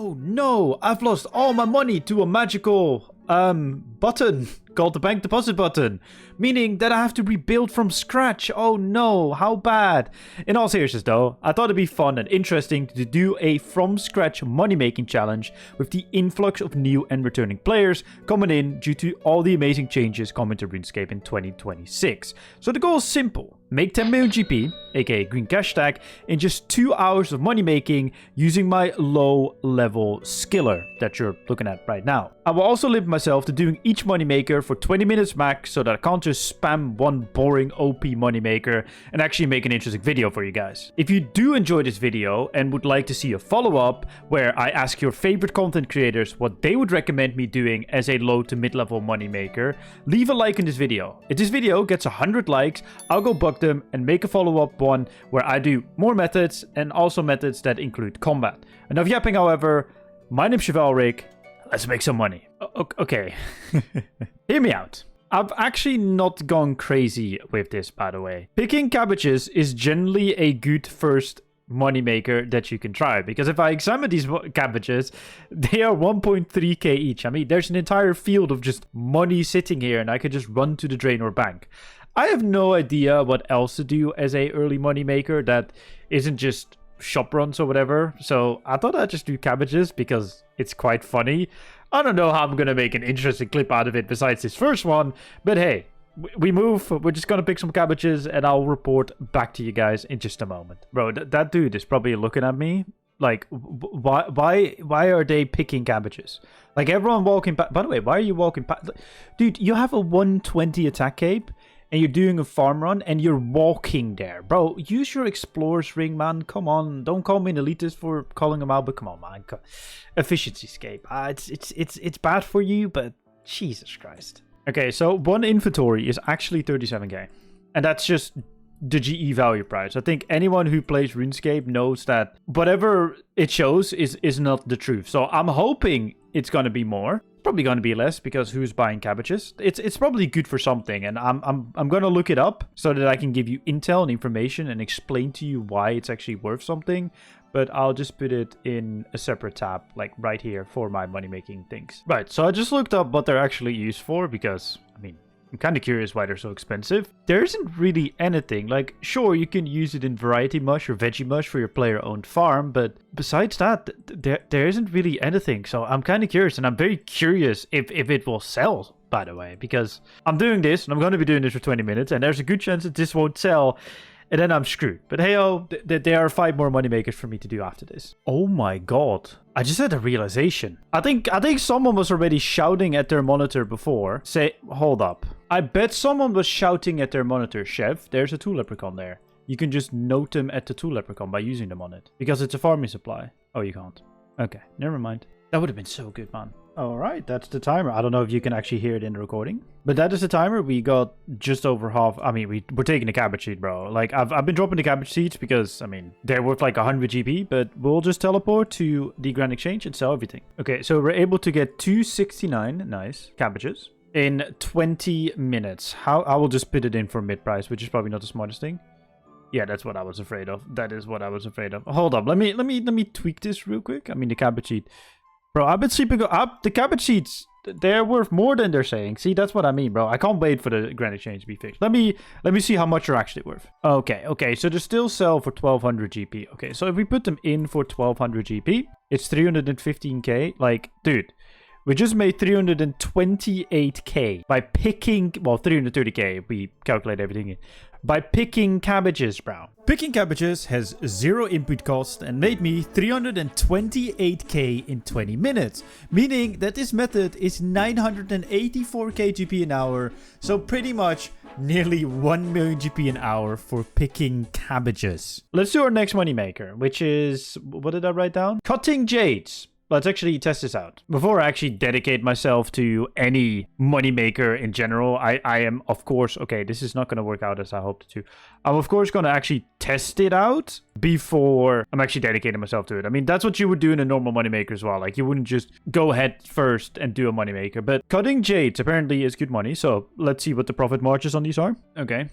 Oh no, I've lost all my money to a magical button called the bank deposit button, meaning that I have to rebuild from scratch. Oh no, how bad. In all seriousness though, I thought it'd be fun and interesting to do a from scratch money making challenge with the influx of new and returning players coming in due to all the amazing changes coming to RuneScape in 2026. So the goal is simple. Make 10 million GP, aka green cash stack, in just 2 hours of money making using my low level skiller that you're looking at right now. I will also limit myself to doing each money maker for 20 minutes max so that I can't just spam one boring OP money maker and actually make an interesting video for you guys. If you do enjoy this video and would like to see a follow-up where I ask your favorite content creators what they would recommend me doing as a low to mid-level money maker, leave a like in this video. If this video gets 100 likes, I'll go bug them and make a follow-up one where I do more methods and also methods that include combat. Enough yapping, however. My name's Chevalric. Let's make some money. Okay. Hear me out. I've actually not gone crazy with this, by the way. Picking cabbages is generally a good first moneymaker that you can try, because if I examine these cabbages, they are 1.3k each. I mean, there's an entire field of just money sitting here and I could just run to the drain or bank. I have no idea what else to do as a early money maker that isn't just shop runs or whatever. So I thought I'd just do cabbages because it's quite funny. I don't know how I'm gonna make an interesting clip out of it besides this first one, but hey, we move. We're just gonna pick some cabbages and I'll report back to you guys in just a moment. Bro, that dude is probably looking at me like, why are they picking cabbages? Like, everyone walking back. By the way, why are you walking back? Dude, you have a 120 attack cape and you're doing a farm run and you're walking there. Bro, use your explorer's ring, man. Come on. Don't call me an elitist for calling him out, but come on, man. Efficiency scape. It's bad for you, but Jesus Christ. Okay, so one inventory is actually 37k. And that's just the GE value price. I think anyone who plays RuneScape knows that whatever it shows is not the truth. So I'm hoping it's going to be more. Probably going to be less, because who's buying cabbages? It's probably good for something, and I'm going to look it up so that I can give you intel and information and explain to you why it's actually worth something. But I'll just put it in a separate tab, like right here, for my money making things. Right, so I just looked up what they're actually used for, because I mean, I'm kind of curious why they're so expensive. There isn't really anything. Like, sure, you can use it in variety mush or veggie mush for your player-owned farm, but besides that, there isn't really anything. So I'm kind of curious, and I'm very curious if it will sell, by the way, because I'm doing this, and I'm going to be doing this for 20 minutes, and there's a good chance that this won't sell, and then I'm screwed. But hey-oh, there are 5 more moneymakers for me to do after this. Oh my god. I just had a realization. I think someone was already shouting at their monitor before. Hold up. I bet someone was shouting at their monitor, Chev, there's a tool leprechaun there. You can just note them at the tool leprechaun by using them on it. Because it's a farming supply. Oh, you can't. Okay, never mind. That would have been so good, man. Alright, that's the timer. I don't know if you can actually hear it in the recording. But that is the timer. We got just over half. I mean, we're taking the cabbage seed, bro. Like, I've been dropping the cabbage seeds because, I mean, they're worth like 100 GP. But we'll just teleport to the Grand Exchange and sell everything. Okay, so we're able to get 269, nice, cabbages in 20 minutes. I will just put it in for mid price, which is probably not the smartest thing. Yeah, that's what I was afraid of. That is what I was afraid of. Hold up, let me tweak this real quick. I mean, the cabbage seed. Bro, I've been sleeping up. The cabbage seeds, they're worth more than they're saying. See, that's what I mean, bro. I can't wait for the Grand Exchange to be fixed. Let me see how much they're actually worth. Okay. So they still sell for 1200 GP. Okay, so if we put them in for 1200 GP, it's 315k. Like, dude, we just made 328k by picking, well, 330k if we calculate everything in, by picking cabbages, bro. Picking cabbages has 0 input cost and made me 328k in 20 minutes, meaning that this method is 984k GP an hour, so pretty much nearly 1 million GP an hour for picking cabbages. Let's do our next moneymaker, which is, what did I write down? Cutting jades. Let's actually test this out. Before I actually dedicate myself to any moneymaker in general, I am, of course, okay, this is not going to work out as I hoped to. I'm, of course, going to actually test it out before I'm actually dedicating myself to it. I mean, that's what you would do in a normal moneymaker as well. Like, you wouldn't just go head first and do a moneymaker. But cutting jades apparently is good money, so let's see what the profit margins on these are. Okay.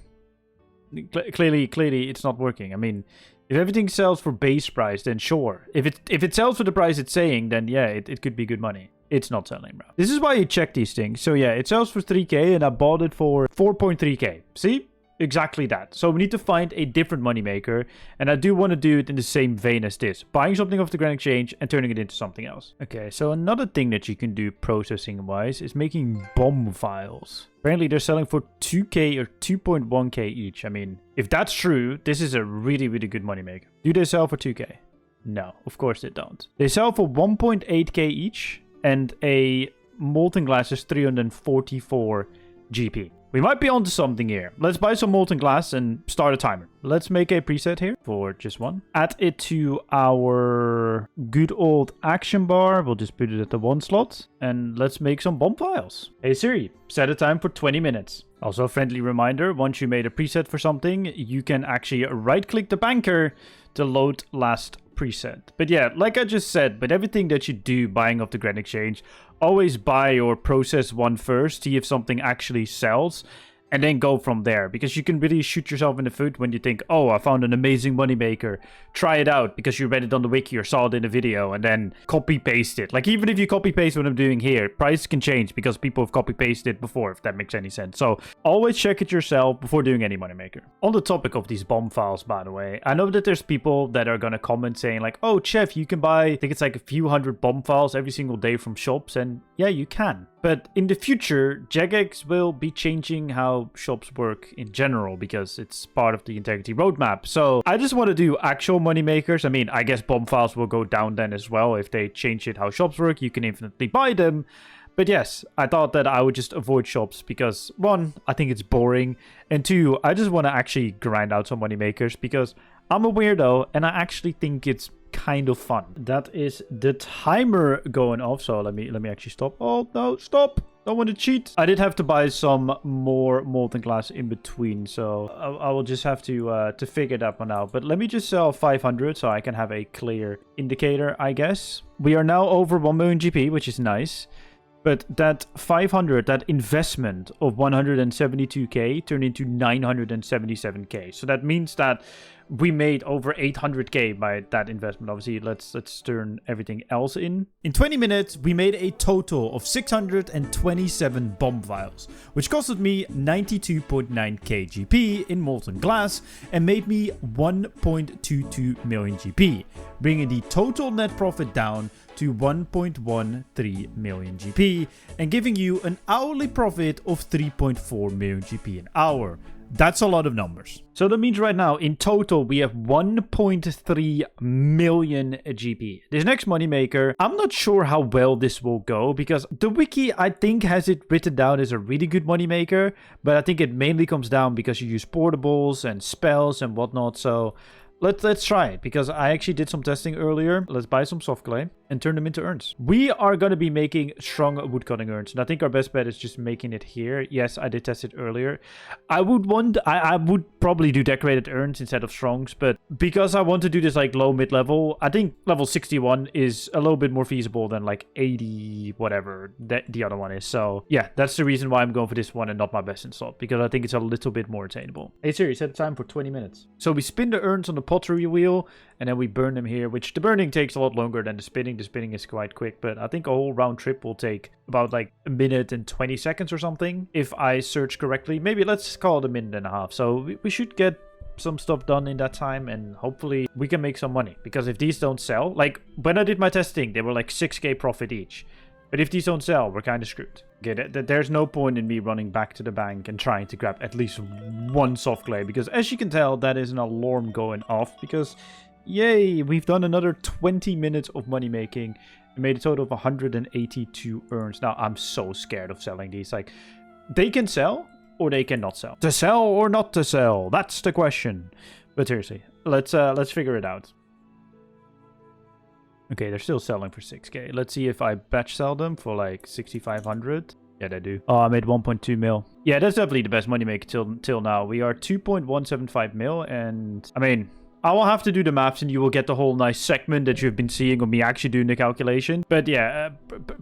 Clearly, it's not working. I mean, If everything sells for base price, then sure. If it sells for the price it's saying, then yeah, it could be good money. It's not selling, bro. This is why you check these things. So yeah, it sells for 3k and I bought it for 4.3k. See? Exactly that. So we need to find a different moneymaker. And I do want to do it in the same vein as this. Buying something off the Grand Exchange and turning it into something else. Okay, so another thing that you can do processing-wise is making bomb files. Apparently they're selling for 2k or 2.1k each. I mean, if that's true, this is a really, really good moneymaker. Do they sell for 2k? No, of course they don't. They sell for 1.8k each. And a molten glass is 344 GP. We might be onto something here. Let's buy some molten glass and start a timer. Let's make a preset here for just one. Add it to our good old action bar. We'll just put it at the 1 slot. And let's make some bomb files. Hey Siri, set a time for 20 minutes. Also a friendly reminder, once you made a preset for something, you can actually right-click the banker to load last preset. But yeah, like I just said, with everything that you do buying off the Grand Exchange, always buy or process one first, see if something actually sells, and then go from there. Because you can really shoot yourself in the foot when you think, oh, I found an amazing moneymaker. Try it out because you read it on the wiki or saw it in a video and then copy-paste it. Like, even if you copy-paste what I'm doing here, price can change because people have copy-pasted it before, if that makes any sense. So, always check it yourself before doing any moneymaker. On the topic of these bomb files, by the way, I know that there's people that are going to comment saying like, oh, Chev, you can buy, I think it's like a few hundred bomb files every single day from shops, and yeah, you can. But in the future, Jagex will be changing how shops work in general because it's part of the integrity roadmap. So I just want to do actual moneymakers. I mean, I guess bomb files will go down then as well. If they change it how shops work, you can infinitely buy them. But yes, I thought that I would just avoid shops because 1, I think it's boring. And 2, I just want to actually grind out some moneymakers because I'm a weirdo and I actually think it's kind of fun. That is the timer going off. So let me actually stop. Oh no, stop. Don't want to cheat. I did have to buy some more molten glass in between, so I will just have to figure that one out. But let me just sell 500 so I can have a clear indicator, I guess. We are now over 1 million GP, which is nice. But that 500, that investment of 172k turned into 977k. So that means that we made over 800k by that investment. Obviously, let's turn everything else in. In 20 minutes, we made a total of 627 bomb files, which costed me 92.9k GP in molten glass and made me 1.22 million GP, bringing the total net profit down to 1.13 million GP and giving you an hourly profit of 3.4 million GP an hour. That's a lot of numbers. So that means right now, in total, we have 1.3 million GP. This next moneymaker, I'm not sure how well this will go because the wiki, I think, has it written down as a really good moneymaker, but I think it mainly comes down because you use portables and spells and whatnot. So let's try it because I actually did some testing earlier. Let's buy some soft clay and turn them into urns. We are going to be making strong woodcutting urns, and I think our best bet is just making it here. Yes, I did test it earlier. I would probably do decorated urns instead of strongs, but because I want to do this like low mid level, I think level 61 is a little bit more feasible than like 80 whatever that the other one is. So yeah, that's the reason why I'm going for this one and not my best in slot, because I think it's a little bit more attainable. Hey Siri, set the time for 20 minutes. So we spin the urns on the pottery wheel and then we burn them here, which the burning takes a lot longer than the spinning. The spinning is quite quick, but I think a whole round trip will take about like a minute and 20 seconds or something if I search correctly. Maybe let's call it a minute and a half. So we should get some stuff done in that time and hopefully we can make some money, because if these don't sell, like when I did my testing, they were like 6k profit each. But if these don't sell, we're kind of screwed. Okay, there's no point in me running back to the bank and trying to grab at least one soft clay, because as you can tell, that is an alarm going off, because yay, we've done another 20 minutes of money making and made a total of 182 urns. Now, I'm so scared of selling these. Like, they can sell or they cannot sell. To sell or not to sell? That's the question. But seriously, let's figure it out. Okay, they're still selling for 6k. Let's see if I batch sell them for like 6,500. Yeah, they do. Oh, I made 1.2 mil. Yeah, that's definitely the best moneymaker till now. We are 2.175 mil, and I mean, I will have to do the maths and you will get the whole nice segment that you've been seeing of me actually doing the calculation. But yeah,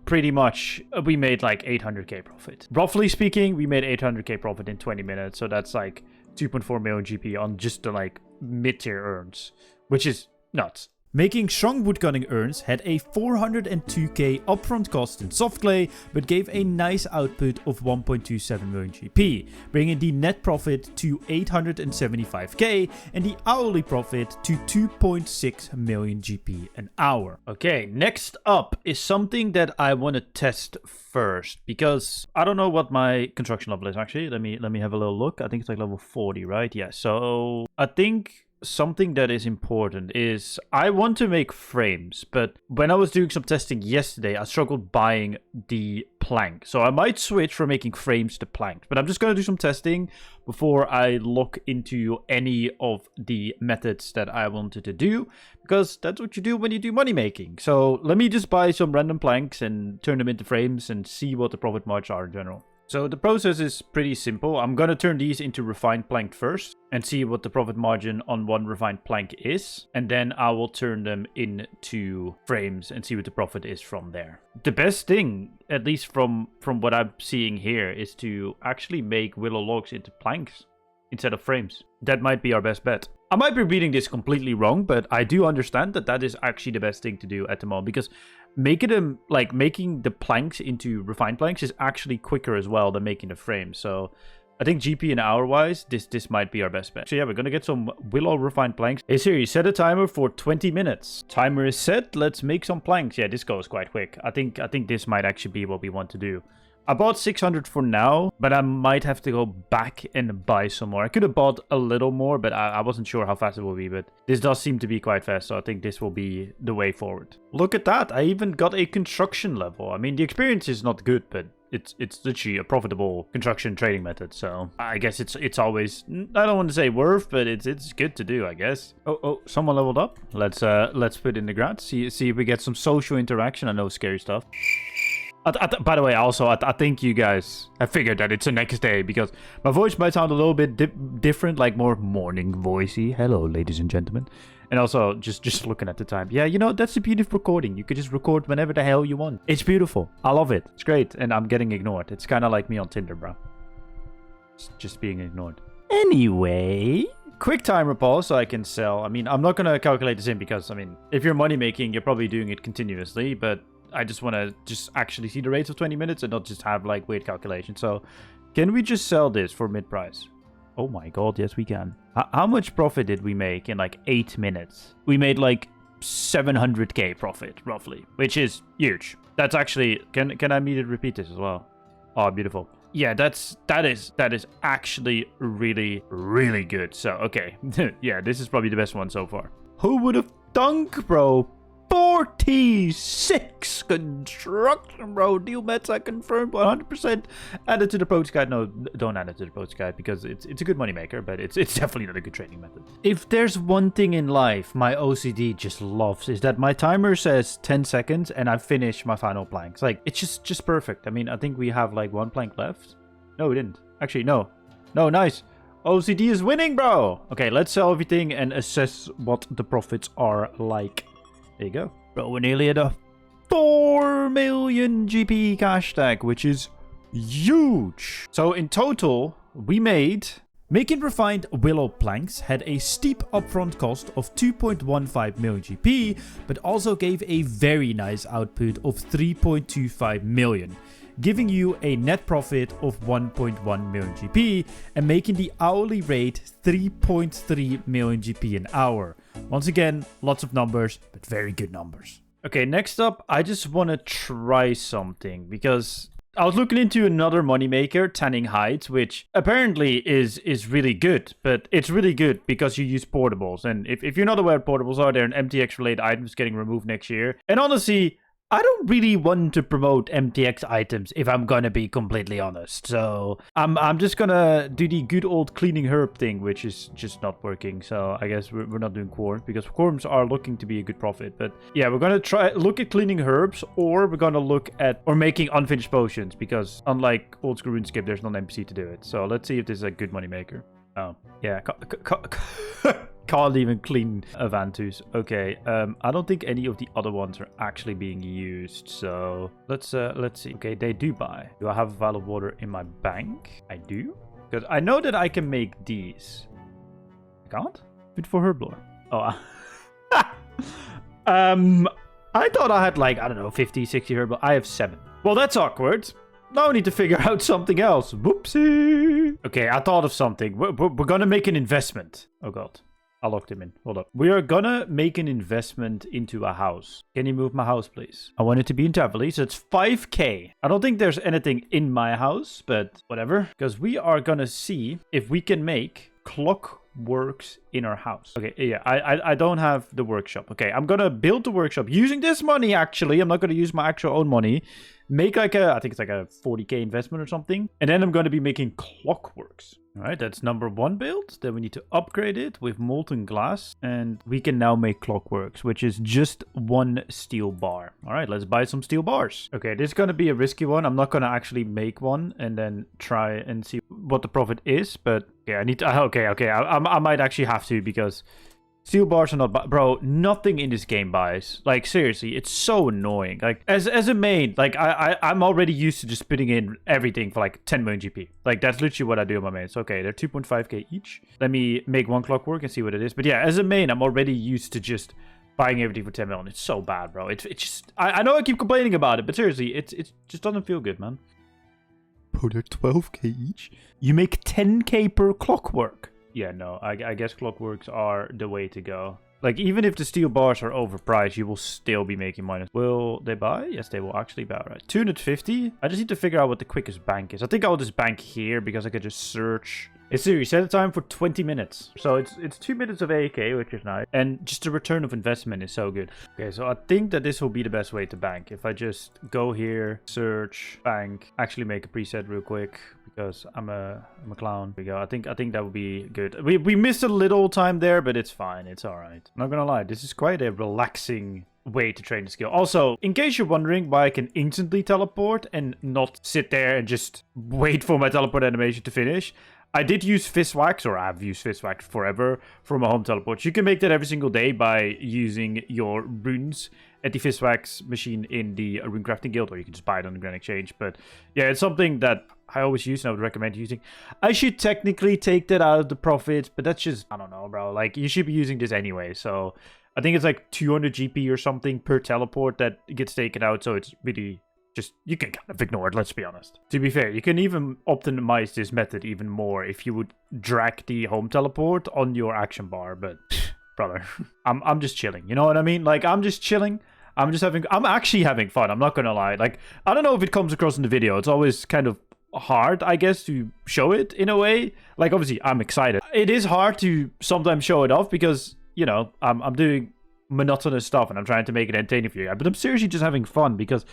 pretty much we made like 800k profit. Roughly speaking, we made 800k profit in 20 minutes. So that's like 2.4 million GP on just the like mid-tier urns, which is nuts. Making strong woodcutting urns had a 402k upfront cost in soft clay, but gave a nice output of 1.27 million GP, bringing the net profit to 875k and the hourly profit to 2.6 million GP an hour. Okay, next up is something that I want to test first, because I don't know what my construction level is actually. Let me have a little look. I think it's like level 40, right? Yeah, so I think something that is important is I want to make frames, but when I was doing some testing yesterday, I struggled buying the plank. So I might switch from making frames to planks, but I'm just going to do some testing before I look into any of the methods that I wanted to do, because that's what you do when you do money making. So let me just buy some random planks and turn them into frames and see what the profit margins are in general. So the process is pretty simple. I'm going to turn these into refined plank first and see what the profit margin on one refined plank is. And then I will turn them into frames and see what the profit is from there. The best thing, at least from what I'm seeing here, is to actually make willow logs into planks instead of frames. That might be our best bet. I might be reading this completely wrong, but I do understand that that is actually the best thing to do at the moment, because making the planks into refined planks is actually quicker as well than making the frame. So I think GP and hour wise, this might be our best bet. So yeah, we're gonna get some willow refined planks. Hey Siri, set a timer for 20 minutes. Timer is set. Let's make some planks. Yeah, this goes quite quick. I think this might actually be what we want to do. I bought 600 for now, but I might have to go back and buy some more. I could have bought a little more, but I wasn't sure how fast it will be. But this does seem to be quite fast, so I think this will be the way forward. Look at that. I even got a construction level. I mean, the experience is not good, but it's literally a profitable construction trading method. So I guess it's always, I don't want to say worth, but it's good to do, I guess. Oh, someone leveled up. Let's put it in the ground. See if we get some social interaction. I know scary stuff. By the way, also, I think you guys have figured that it's the next day, because my voice might sound a little bit different, like more morning voicey. Hello, ladies and gentlemen. And also, just looking at the time. Yeah, you know, that's the beauty of recording. You could just record whenever the hell you want. It's beautiful. I love it. It's great. And I'm getting ignored. It's kind of like me on Tinder, bro. It's just being ignored. Anyway, quick timer pause so I can sell. I mean, I'm not going to calculate this in because, I mean, if you're money making, you're probably doing it continuously, but I just want to actually see the rates of 20 minutes and not just have like weird calculations. So can we just sell this for mid price? Oh my god, yes we can. How much profit did we make in like 8 minutes? We made like 700k profit roughly, which is huge. That's actually, can I immediately repeat this as well? Oh, beautiful. Yeah, that is actually really, really good. So okay. Yeah, this is probably the best one so far. Who would have thunk, bro? 46 construction, bro. Deal meta confirmed 100%. Add it to the approach guide. No, don't add it to the approach guide because it's a good money maker, but it's definitely not a good trading method. If there's one thing in life my OCD just loves, is that my timer says 10 seconds and I finish my final planks. Like, it's just perfect. I mean, I think we have like one plank left. No, we didn't. Actually, no. No, nice. OCD is winning, bro. Okay, let's sell everything and assess what the profits are like. There you go. Bro, we're nearly at a 4 million GP cash stack, which is huge. So in total, we made... Making refined willow planks had a steep upfront cost of 2.15 million GP, but also gave a very nice output of 3.25 million, giving you a net profit of 1.1 million GP and making the hourly rate 3.3 million GP an hour. Once again, lots of numbers, but very good numbers. Okay, next up, I just want to try something because I was looking into another moneymaker, Tanning Heights, which apparently is really good, but it's really good because you use portables. And if you're not aware, portables are there and MTX related items getting removed next year. And honestly, I don't really want to promote MTX items if I'm gonna be completely honest. So I'm just gonna do the good old cleaning herb thing, which is just not working. So I guess we're not doing quorums because quorums are looking to be a good profit. But yeah, we're gonna look at cleaning herbs, or we're gonna look at making unfinished potions, because unlike old school RuneScape, there's no NPC to do it. So let's see if this is a good money maker. Oh yeah. Can't even clean Avantus. Okay, I don't think any of the other ones are actually being used. So let's see. Okay, they do buy. Do I have a vial of water in my bank? I do. Because I know that I can make these. I can't? Fit for herblore. Oh, I thought I had like, I don't know, 50, 60 here, but I have 7. Well, that's awkward. Now I need to figure out something else. Whoopsie. Okay, I thought of something. We're gonna make an investment. Oh god. I locked him in. Hold up. We are gonna make an investment into a house. Can you move my house, please? I want it to be in Chevalric, so it's 5k. I don't think there's anything in my house, but whatever. Because we are gonna see if we can make clockworks in our house. Okay, yeah, I don't have the workshop. Okay, I'm gonna build the workshop using this money, actually. I'm not gonna use my actual own money. Make like I think it's like a 40k investment or something. And then I'm going to be making clockworks. All right, that's number 1 build. Then we need to upgrade it with molten glass. And we can now make clockworks, which is just 1 steel bar. All right, let's buy some steel bars. Okay, this is going to be a risky one. I'm not going to actually make one and then try and see what the profit is. But yeah, I need to... Okay. I might actually have to because... Steel bars are not... Bro, nothing in this game buys. Like, seriously, it's so annoying. Like, as a main, like, I'm already used to just putting in everything for, like, 10 million GP. Like, that's literally what I do on my mains. Okay, they're 2.5k each. Let me make 1 clockwork and see what it is. But yeah, as a main, I'm already used to just buying everything for 10 million. It's so bad, bro. It's just... I know I keep complaining about it, but seriously, it just doesn't feel good, man. Bro, they're 12k each? You make 10k per clockwork. Yeah, no, I guess clockworks are the way to go. Like, even if the steel bars are overpriced, you will still be making money. Will they buy? Yes, they will actually buy, right? 250? I just need to figure out what the quickest bank is. I think I'll just bank here because I could just search. It's serious. Set the time for 20 minutes. So it's 2 minutes of AAK, which is nice. And just the return of investment is so good. Okay, so I think that this will be the best way to bank. If I just go here, search, bank, actually make a preset real quick. Because I'm a clown. There we go. I think that would be good. We missed a little time there, but it's fine. It's all right. I'm not gonna lie. This is quite a relaxing way to train the skill. Also, in case you're wondering why I can instantly teleport and not sit there and just wait for my teleport animation to finish, I did use Fistwax, or I've used Fistwax forever for my home teleport. You can make that every single day by using your runes at the Fistwax machine in the Rune Crafting Guild, or you can just buy it on the Grand Exchange. But yeah, it's something that I always use and I would recommend using. I should technically take that out of the profit, but that's just, I don't know, bro. Like, you should be using this anyway. So I think it's like 200 GP or something per teleport that gets taken out. So it's really just, you can kind of ignore it, let's be honest. To be fair, you can even optimize this method even more if you would drag the home teleport on your action bar. But brother, I'm just chilling. You know what I mean? Like, I'm just chilling. I'm actually having fun. I'm not gonna lie. Like, I don't know if it comes across in the video. It's always kind of hard, I guess, to show it in a way. Like, obviously, I'm excited. It is hard to sometimes show it off because, you know, I'm doing monotonous stuff and I'm trying to make it entertaining for you guys. But I'm seriously just having fun because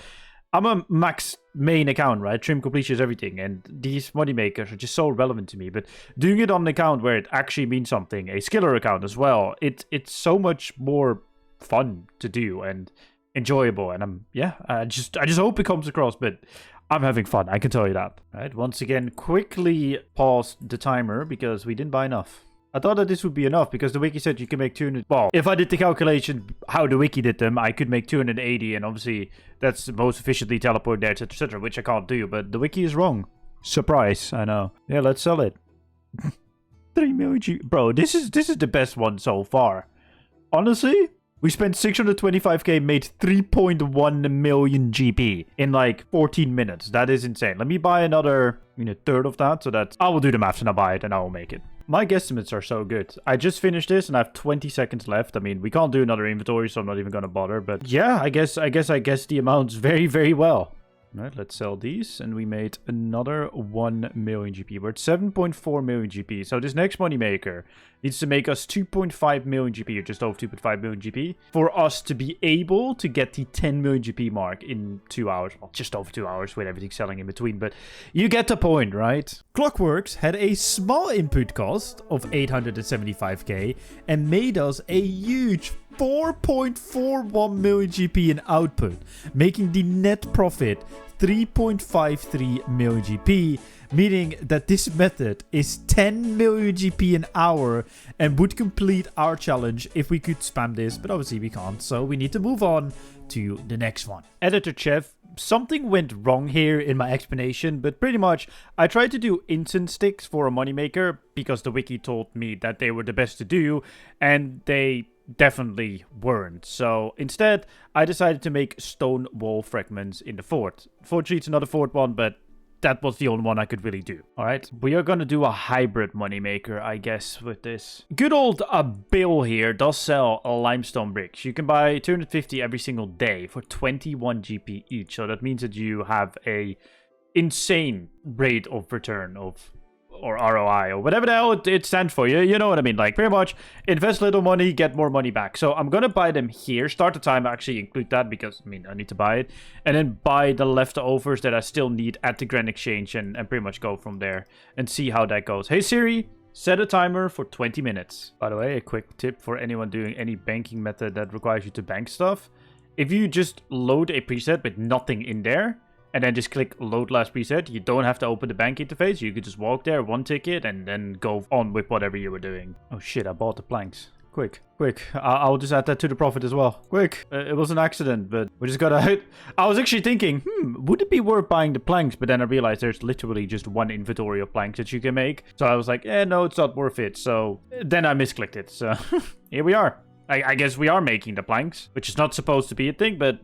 I'm a max main account, right? Trim completion is everything. And these money makers are just so relevant to me. But doing it on an account where it actually means something, a skiller account as well, it's so much more fun to do and enjoyable. And I just hope it comes across, but I'm having fun, I can tell you that. All right, once again, quickly pause the timer because we didn't buy enough. I thought that this would be enough because the wiki said you can make 200... Well, if I did the calculation how the wiki did them, I could make 280, and obviously that's most efficiently teleport there, etc., which I can't do, but the wiki is wrong. Surprise, I know. Yeah, let's sell it. 3 million G... Bro, this is the best one so far. Honestly, we spent 625k, made 3.1 million GP in like 14 minutes. That is insane. Let me buy another, third of that, so that I will do the maths and I'll buy it and I will make it. My guesstimates are so good. I just finished this and I have 20 seconds left. I mean, we can't do another inventory, so I'm not even going to bother. But yeah, I guess the amounts very, very well. All right, let's sell these. And we made another 1 million GP. We're at 7.4 million GP. So this next moneymaker needs to make us 2.5 million GP, or just over 2.5 million GP, for us to be able to get the 10 million GP mark in 2 hours. Well, just over 2 hours with everything selling in between. But you get the point, right? Clockworks had a small input cost of 875k and made us a huge 4.41 million GP in output, making the net profit 3.53 million GP, meaning that this method is 10 million GP an hour and would complete our challenge if we could spam this, but obviously we can't, so we need to move on to the next one. Editor Chev, something went wrong here in my explanation, but pretty much I tried to do instant sticks for a moneymaker because the wiki told me that they were the best to do, and they definitely weren't. So instead, I decided to make stone wall fragments in the fort. Fortunately, it's another fort one, but that was the only one I could really do. All right, we are going to do a hybrid moneymaker, I guess, with this. Good old Bill here does sell limestone bricks. You can buy 250 every single day for 21 GP each. So that means that you have a insane rate of return of, or ROI, or whatever the hell it stands for. You know what I mean? Like, pretty much invest little money, get more money back. So I'm gonna buy them here. Start the time, actually include that because, I mean, I need to buy it. And then buy the leftovers that I still need at the Grand Exchange and pretty much go from there and see how that goes. Hey Siri, set a timer for 20 minutes. By the way, a quick tip for anyone doing any banking method that requires you to bank stuff. If you just load a preset with nothing in there, and then just click load last preset, you don't have to open the bank interface. You could just walk there, one ticket, and then go on with whatever you were doing. Oh shit, I bought the planks. Quick. I'll just add that to the profit as well. Quick. It was an accident, but we just gotta... I was actually thinking, would it be worth buying the planks? But then I realized there's literally just one inventory of planks that you can make. So I was like, no, it's not worth it. So then I misclicked it. So here we are. I guess we are making the planks, which is not supposed to be a thing, but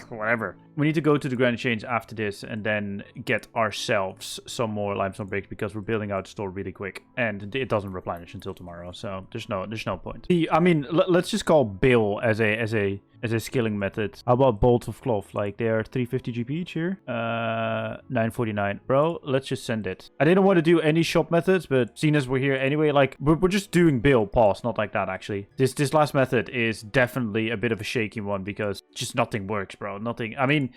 whatever. We need to go to the Grand Exchange after this and then get ourselves some more limestone bricks because we're building out the store really quick and it doesn't replenish until tomorrow. So there's no point. I mean, let's just call Bill as a skilling method. How about bolts of cloth? Like they're 350 GP each here. 949. Bro, let's just send it. I didn't want to do any shop methods, but seeing as we're here anyway, like we're just doing Bill. Pause. Not like that actually. This last method is definitely a bit of a shaky one because just nothing works, bro. Nothing. I mean,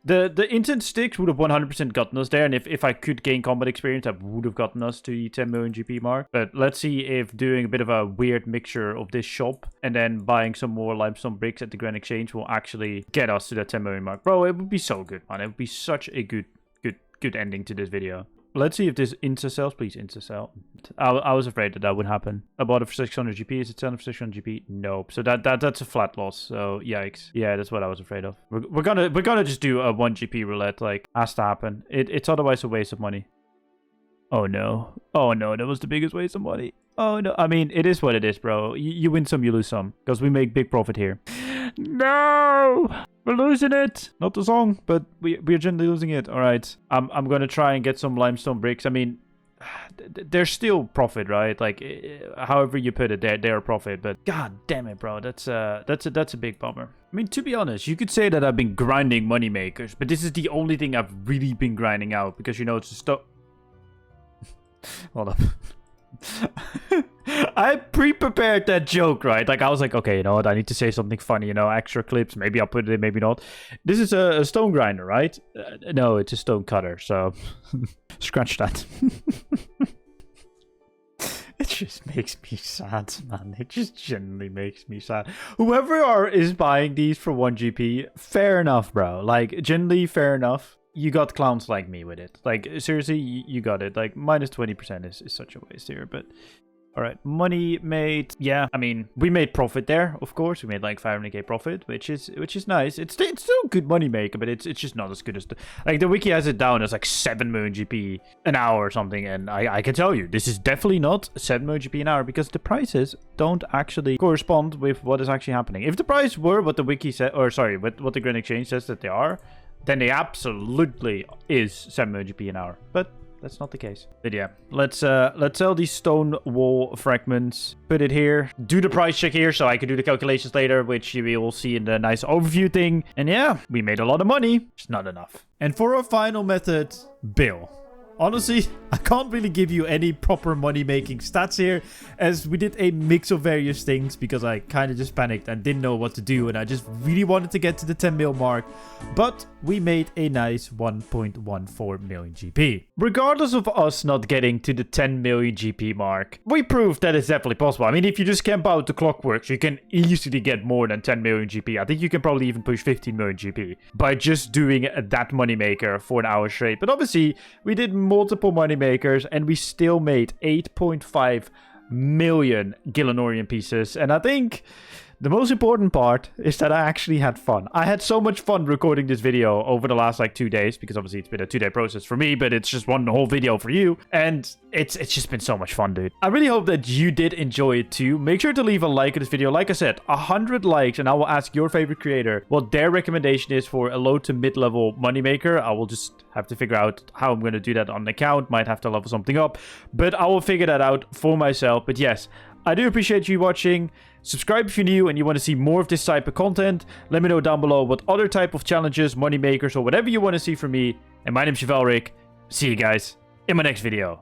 the instant sticks would have 100% gotten us there, and if I could gain combat experience, that would have gotten us to the 10 million GP mark. But let's see if doing a bit of a weird mixture of this shop and then buying some more limestone bricks at the Grand Exchange will actually get us to that 10 million mark. Bro, it would be so good, man. It would be such a good ending to this video. Let's see if this insta sells. Please insta sell. I was afraid that would happen. I bought it for 600 GP. Is it selling for 600 GP? Nope. So that's a flat loss. So yikes. Yeah, that's what I was afraid of. We're gonna just do a 1 GP roulette. Like, has to happen. It's otherwise a waste of money. Oh no. Oh no, that was the biggest waste of money. Oh no. I mean, it is what it is, bro. You win some, you lose some. Because we make big profit here. No! We're losing it. Not the song, but we're generally losing it. All right. I'm going to try and get some limestone bricks. I mean, there's still profit, right? Like, however you put it, they're a profit. But god damn it, bro. That's a big bummer. I mean, to be honest, you could say that I've been grinding money makers, but this is the only thing I've really been grinding out because, you know, it's a stuff. Hold up. I pre-prepared that joke, right? Like, I was like, okay, you know what? I need to say something funny, you know, extra clips. Maybe I'll put it in, maybe not. This is a stone grinder, right? No, it's a stone cutter, so scratch that. It just makes me sad, man. It just genuinely makes me sad. Whoever is buying these for 1 GP, fair enough, bro. Like, genuinely fair enough. You got clowns like me with it. Like, seriously, you got it. Like, minus 20% is such a waste here, but... Alright, money made. Yeah, I mean, we made profit there, of course. We made like 500k profit, which is nice. It's still a good money maker, but it's just not as good as the wiki has it down as like 7 million GP an hour or something, and I can tell you, this is definitely not 7 million GP an hour because the prices don't actually correspond with what is actually happening. If the price were what the wiki said, or sorry, what the Grand Exchange says that they are, then they absolutely is 7 million GP an hour. But that's not the case. But yeah, let's sell these stone wall fragments. Put it here. Do the price check here so I can do the calculations later, which you will see in the nice overview thing. And yeah, we made a lot of money. It's not enough. And for our final method, Bill. Honestly, I can't really give you any proper money-making stats here, as we did a mix of various things because I kind of just panicked and didn't know what to do, and I just really wanted to get to the 10 mil mark, but we made a nice 1.14 million GP. Regardless of us not getting to the 10 million GP mark, we proved that it's definitely possible. I mean, if you just camp out the clockworks, you can easily get more than 10 million GP. I think you can probably even push 15 million GP by just doing that moneymaker for an hour straight. But obviously, we did multiple money makers and we still made 8.5 million Gillenorian pieces, and I think The most important part is that I actually had fun. I had so much fun recording this video over the last like 2 days, because obviously it's been a 2-day process for me, but it's just one whole video for you. And it's just been so much fun, dude. I really hope that you did enjoy it too. Make sure to leave a like on this video. Like I said, 100 likes and I will ask your favorite creator what their recommendation is for a low to mid-level moneymaker. I will just have to figure out how I'm going to do that on the account. Might have to level something up, but I will figure that out for myself. But yes, I do appreciate you watching. Subscribe if you're new and you want to see more of this type of content. Let me know down below what other type of challenges, money makers, or whatever you want to see from me. And my name's Chevalric. See you guys in my next video.